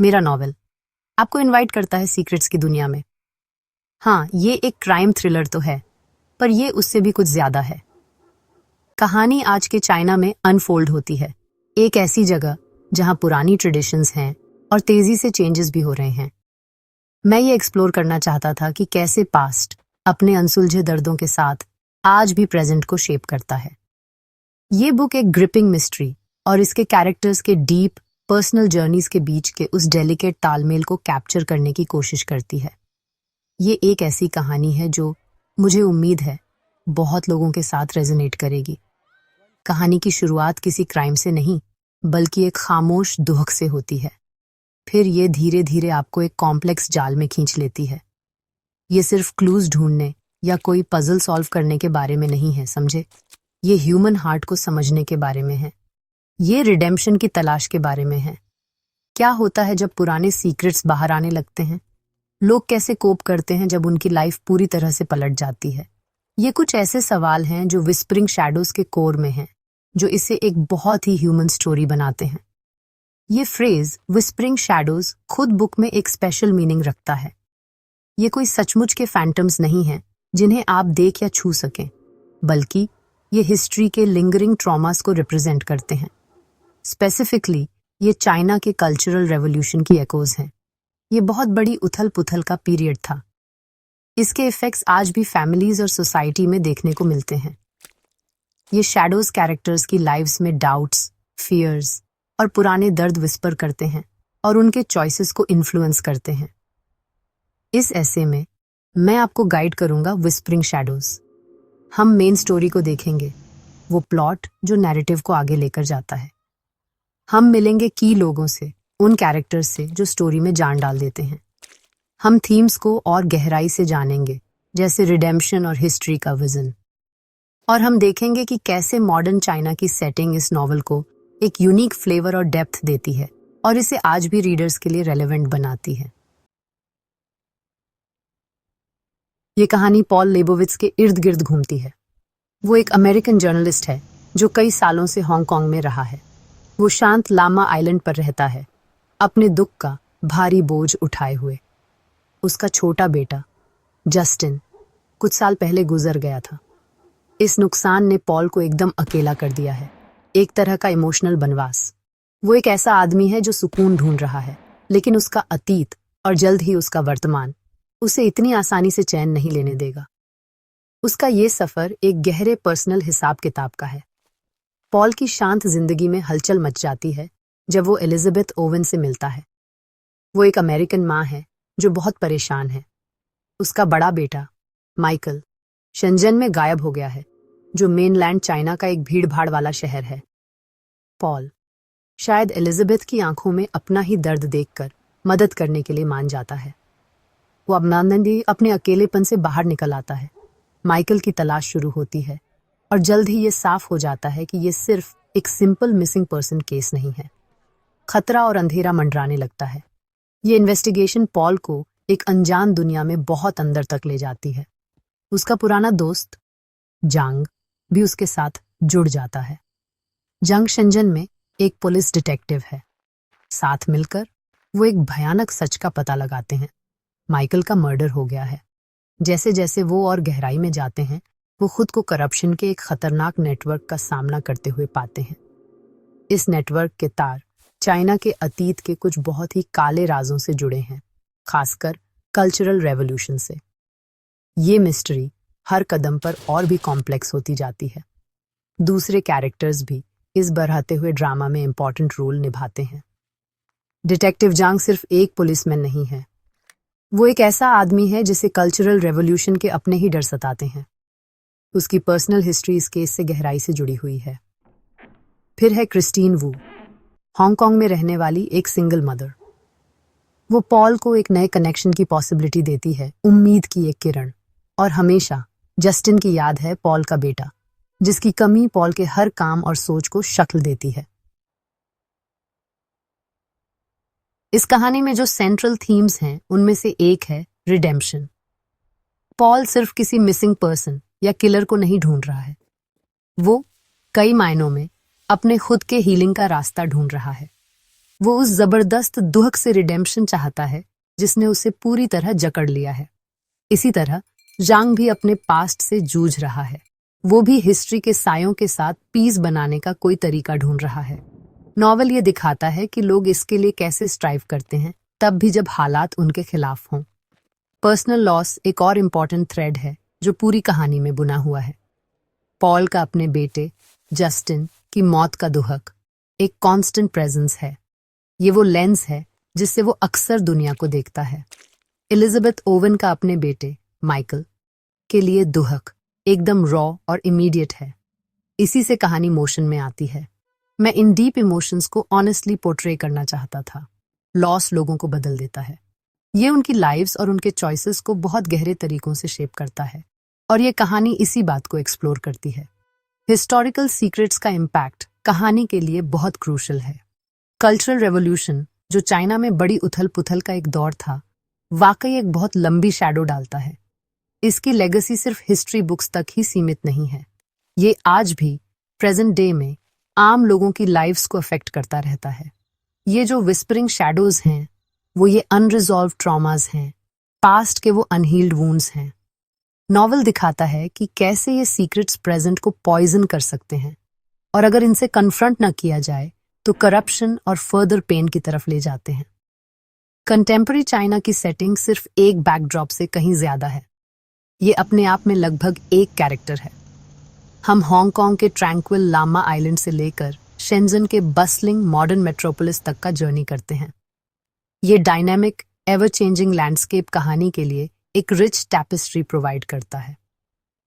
मेरा नॉवेल आपको इनवाइट करता है सीक्रेट्स की दुनिया में। हाँ, ये एक क्राइम थ्रिलर तो है, पर ये उससे भी कुछ ज्यादा है। कहानी आज के चाइना में अनफोल्ड होती है, एक ऐसी जगह जहां पुरानी ट्रेडिशंस हैं और तेजी से चेंजेस भी हो रहे हैं। मैं ये एक्सप्लोर करना चाहता था कि कैसे पास्ट अपने अनसुलझे दर्दों के साथ आज भी प्रेजेंट को शेप करता है। ये बुक एक ग्रिपिंग मिस्ट्री और इसके कैरेक्टर्स के डीप पर्सनल जर्नीज के बीच के उस डेलिकेट तालमेल को कैप्चर करने की कोशिश करती है। ये एक ऐसी कहानी है जो मुझे उम्मीद है बहुत लोगों के साथ रेजोनेट करेगी। कहानी की शुरुआत किसी क्राइम से नहीं, बल्कि एक खामोश दुहक से होती है। फिर ये धीरे धीरे आपको एक कॉम्प्लेक्स जाल में खींच लेती है। ये सिर्फ क्लूज ढूंढने या कोई पजल सॉल्व करने के बारे में नहीं है, समझे? ये ह्यूमन हार्ट को समझने के बारे में है। ये रिडेम्पशन की तलाश के बारे में है। क्या होता है जब पुराने सीक्रेट्स बाहर आने लगते हैं? लोग कैसे कोप करते हैं जब उनकी लाइफ पूरी तरह से पलट जाती है? ये कुछ ऐसे सवाल हैं जो विस्परिंग शैडोज के कोर में हैं, जो इसे एक बहुत ही ह्यूमन स्टोरी बनाते हैं। ये फ्रेज विस्परिंग शैडोज खुद बुक में एक स्पेशल मीनिंग रखता है। ये कोई सचमुच के फैंटम्स नहीं हैं जिन्हें आप देख या छू सकें, बल्कि ये हिस्ट्री के लिंगरिंग ट्रॉमास को रिप्रेजेंट करते हैं। स्पेसिफिकली ये चाइना के कल्चरल रेवोल्यूशन की एकोज हैं। ये बहुत बड़ी उथल पुथल का पीरियड था। इसके इफेक्ट्स आज भी फैमिलीज और सोसाइटी में देखने को मिलते हैं। ये शैडोज कैरेक्टर्स की लाइव्स में डाउट्स, फियर्स और पुराने दर्द विस्पर करते हैं और उनके चॉइसेस को इन्फ्लुएंस करते हैं। इस ऐसे में मैं आपको गाइड करूंगा विस्परिंग शैडोज। हम मेन स्टोरी को देखेंगे, वो प्लॉट जो नैरेटिव को आगे लेकर जाता है। हम मिलेंगे की लोगों से, उन कैरेक्टर्स से जो स्टोरी में जान डाल देते हैं। हम थीम्स को और गहराई से जानेंगे, जैसे रिडेम्पशन और हिस्ट्री का विजन। और हम देखेंगे कि कैसे मॉडर्न चाइना की सेटिंग इस नॉवल को एक यूनिक फ्लेवर और डेप्थ देती है और इसे आज भी रीडर्स के लिए रेलेवेंट बनाती है। ये कहानी पॉल लेबोविट्ज के इर्द गिर्द घूमती है। वो एक अमेरिकन जर्नलिस्ट है जो कई सालों से हांगकांग में रहा है। वो शांत लामा आइलैंड पर रहता है, अपने दुख का भारी बोझ उठाए हुए। उसका छोटा बेटा जस्टिन कुछ साल पहले गुजर गया था। इस नुकसान ने पॉल को एकदम अकेला कर दिया है, एक तरह का इमोशनल बनवास। वो एक ऐसा आदमी है जो सुकून ढूंढ रहा है, लेकिन उसका अतीत और जल्द ही उसका वर्तमान उसे इतनी आसानी से चैन नहीं लेने देगा। उसका ये सफर एक गहरे पर्सनल हिसाब किताब का है। पॉल की शांत जिंदगी में हलचल मच जाती है जब वो एलिजाबेथ ओवन से मिलता है। वो एक अमेरिकन माँ है जो बहुत परेशान है। उसका बड़ा बेटा माइकल शेंजन में गायब हो गया है, जो मेनलैंड चाइना का एक भीड़-भाड़ वाला शहर है। पॉल शायद एलिजाबेथ की आंखों में अपना ही दर्द देखकर मदद करने के लिए मान जाता है। वो अपने अकेलेपन से बाहर निकल आता है। माइकल की तलाश शुरू होती है और जल्द ही ये साफ हो जाता है कि ये सिर्फ एक सिंपल मिसिंग पर्सन केस नहीं है। खतरा और अंधेरा मंडराने लगता है। ये इन्वेस्टिगेशन पॉल को एक अनजान दुनिया में बहुत अंदर तक ले जाती है। उसका पुराना दोस्त जांग भी उसके साथ जुड़ जाता है। जांग शेंजन में एक पुलिस डिटेक्टिव है। साथ मिलकर वो एक भयानक सच का पता लगाते हैं। माइकल का मर्डर हो गया है। जैसे जैसे वो और गहराई में जाते हैं, वो खुद को करप्शन के एक खतरनाक नेटवर्क का सामना करते हुए पाते हैं। इस नेटवर्क के तार चाइना के अतीत के कुछ बहुत ही काले राजों से जुड़े हैं, खासकर कल्चरल रेवोल्यूशन से। ये मिस्ट्री हर कदम पर और भी कॉम्प्लेक्स होती जाती है। दूसरे कैरेक्टर्स भी इस बढ़ते हुए ड्रामा में इंपॉर्टेंट रोल निभाते हैं। डिटेक्टिव जांग सिर्फ एक पुलिसमैन नहीं है, वो एक ऐसा आदमी है जिसे कल्चरल रेवोल्यूशन के अपने ही डर सताते हैं। उसकी पर्सनल हिस्ट्री इस केस से गहराई से जुड़ी हुई है। फिर है क्रिस्टीन वू, हांगकांग में रहने वाली एक सिंगल मदर। वो पॉल को एक नए कनेक्शन की पॉसिबिलिटी देती है, उम्मीद की एक किरण। और हमेशा जस्टिन की याद है, पॉल का बेटा, जिसकी कमी पॉल के हर काम और सोच को शक्ल देती है। इस कहानी में जो सेंट्रल थीम्स हैं, उनमें से एक है रिडेम्पशन। पॉल सिर्फ किसी मिसिंग पर्सन या किलर को नहीं ढूंढ रहा है, वो कई मायनों में अपने खुद के हीलिंग का रास्ता ढूंढ रहा है। वो उस जबरदस्त दुहक से रिडेम्पशन चाहता है जिसने उसे पूरी तरह जकड़ लिया है। इसी तरह जांग भी अपने पास्ट से जूझ रहा है। वो भी हिस्ट्री के सायों के साथ पीस बनाने का कोई तरीका ढूंढ रहा है। नॉवल ये दिखाता है कि लोग इसके लिए कैसे स्ट्राइव करते हैं, तब भी जब हालात उनके खिलाफ हों। पर्सनल लॉस एक और इम्पॉर्टेंट थ्रेड है जो पूरी कहानी में बुना हुआ है। पॉल का अपने बेटे जस्टिन की मौत का दुहक एक कांस्टेंट प्रेजेंस है। ये वो लेंस है जिससे वो अक्सर दुनिया को देखता है। एलिजाबेथ ओवन का अपने बेटे माइकल के लिए दुहक एकदम रॉ और इमीडिएट है। इसी से कहानी मोशन में आती है। मैं इन डीप इमोशंस को ऑनेस्टली पोर्ट्रे करना चाहता था। लॉस लोगों को बदल देता है। ये उनकी लाइव्स और उनके चॉइसेस को बहुत गहरे तरीकों से शेप करता है, और ये कहानी इसी बात को एक्सप्लोर करती है। हिस्टोरिकल सीक्रेट्स का इम्पैक्ट कहानी के लिए बहुत क्रूशल है। कल्चरल रेवोल्यूशन, जो चाइना में बड़ी उथल पुथल का एक दौर था, वाकई एक बहुत लंबी शैडो डालता है। इसकी लेगेसी सिर्फ हिस्ट्री बुक्स तक ही सीमित नहीं है। ये आज भी प्रेजेंट डे में आम लोगों की लाइव्स को अफेक्ट करता रहता है। ये जो विस्परिंग शैडोज हैं, वो ये अनरिजॉल्व ट्रॉमास हैं, पास्ट के वो अनहील्ड वुंड्स हैं। नॉवल दिखाता है कि कैसे ये सीक्रेट्स प्रेजेंट को पॉइजन कर सकते हैं, और अगर इनसे कन्फ्रंट न किया जाए तो करप्शन और फर्दर पेन की तरफ ले जाते हैं। कंटेम्पररी चाइना की सेटिंग सिर्फ एक बैकड्रॉप से कहीं ज्यादा है। ये अपने आप में लगभग एक कैरेक्टर है। हम हांगकांग के ट्रैंक्विल लामा आइलैंड से लेकर शेंजन के बस्लिंग मॉडर्न मेट्रोपोलिस तक का जर्नी करते हैं। ये डायनामिक एवर चेंजिंग लैंडस्केप कहानी के लिए एक रिच टैपेस्ट्री प्रोवाइड करता है।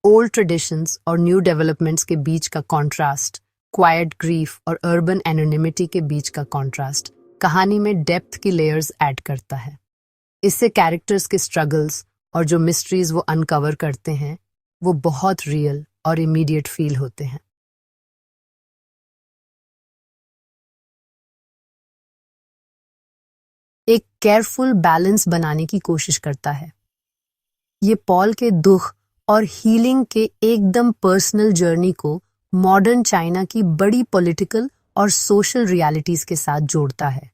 ओल्ड ट्रेडिशंस और न्यू डेवलपमेंट्स के बीच का कॉन्ट्रास्ट, क्वाइट ग्रीफ और अर्बन एनोनिमिटी के बीच का कॉन्ट्रास्ट कहानी में डेप्थ की लेयर्स ऐड करता है। इससे कैरेक्टर्स के स्ट्रगल्स और जो मिस्ट्रीज वो अनकवर करते हैं, वो बहुत रियल और इमीडिएट फील होते हैं। एक केयरफुल बैलेंस बनाने की कोशिश करता है। ये पॉल के दुख और हीलिंग के एकदम पर्सनल जर्नी को मॉडर्न चाइना की बड़ी पॉलिटिकल और सोशल रियलिटीज के साथ जोड़ता है।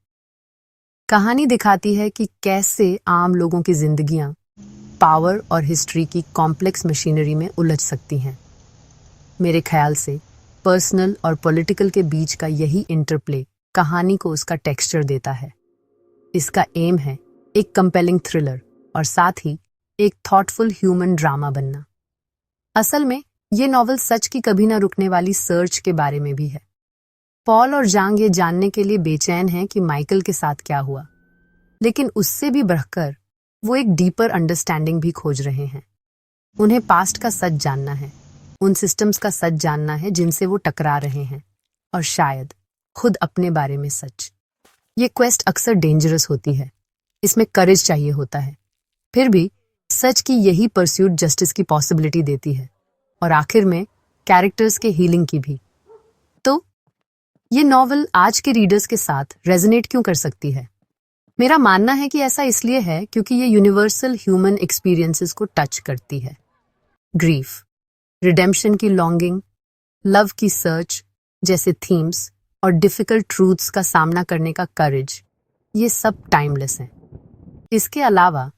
कहानी दिखाती है कि कैसे आम लोगों की जिंदगियां पावर और हिस्ट्री की कॉम्प्लेक्स मशीनरी में उलझ सकती हैं। मेरे ख्याल से पर्सनल और पॉलिटिकल के बीच का यही इंटरप्ले कहानी को उसका टेक्सचर देता है। इसका एम है एक कंपेलिंग थ्रिलर और साथ ही एक थॉटफुल ह्यूमन ड्रामा बनना। असल में ये नॉवल सच की कभी ना रुकने वाली सर्च के बारे में भी है। पॉल और जांग ये जानने के लिए बेचैन हैं कि माइकल के साथ क्या हुआ, लेकिन उससे भी बढ़कर वो एक डीपर अंडरस्टैंडिंग भी खोज रहे हैं। उन्हें पास्ट का सच जानना है, उन सिस्टम्स का सच जानना है जिनसे वो टकरा रहे हैं, और शायद खुद अपने बारे में सच। ये क्वेस्ट अक्सर डेंजरस होती है, इसमें करेज चाहिए होता है। फिर भी सच की यही परस्यूट जस्टिस की पॉसिबिलिटी देती है, और आखिर में कैरेक्टर्स के हीलिंग की भी। तो ये नॉवल आज के रीडर्स के साथ रेजोनेट क्यों कर सकती है? मेरा मानना है कि ऐसा इसलिए है क्योंकि ये यूनिवर्सल ह्यूमन एक्सपीरियंसेस को टच करती है। ग्रीफ, रिडेम्पशन की लॉन्गिंग, लव की सर्च जैसे थीम्स और डिफिकल्ट ट्रूथ्स का सामना करने का करेज, ये सब टाइमलेस हैं। इसके अलावा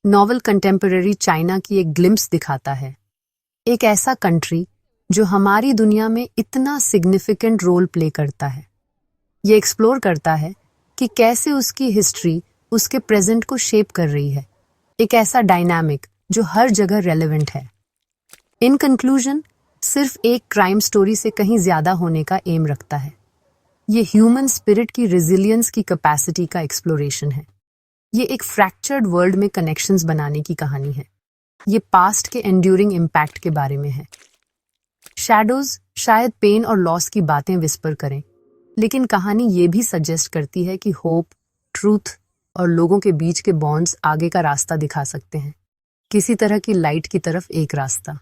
नॉवल कंटेम्पररी चाइना की एक ग्लिम्प्स दिखाता है, एक ऐसा कंट्री जो हमारी दुनिया में इतना सिग्निफिकेंट रोल प्ले करता है। ये एक्सप्लोर करता है कि कैसे उसकी हिस्ट्री उसके प्रेजेंट को शेप कर रही है, एक ऐसा डायनामिक जो हर जगह रेलेवेंट है। इन कंक्लूजन, सिर्फ एक क्राइम स्टोरी से कहीं ज्यादा होने का एम रखता है। ये ह्यूमन स्पिरिट की रेजिलियंस की कैपेसिटी का एक्सप्लोरेशन है। ये एक फ्रैक्चर्ड वर्ल्ड में कनेक्शंस बनाने की कहानी है। ये पास्ट के एंड्यूरिंग इम्पैक्ट के बारे में है। शैडोज शायद पेन और लॉस की बातें विस्पर करें, लेकिन कहानी ये भी सजेस्ट करती है कि होप, ट्रूथ और लोगों के बीच के बॉन्ड्स आगे का रास्ता दिखा सकते हैं, किसी तरह की लाइट की तरफ एक रास्ता।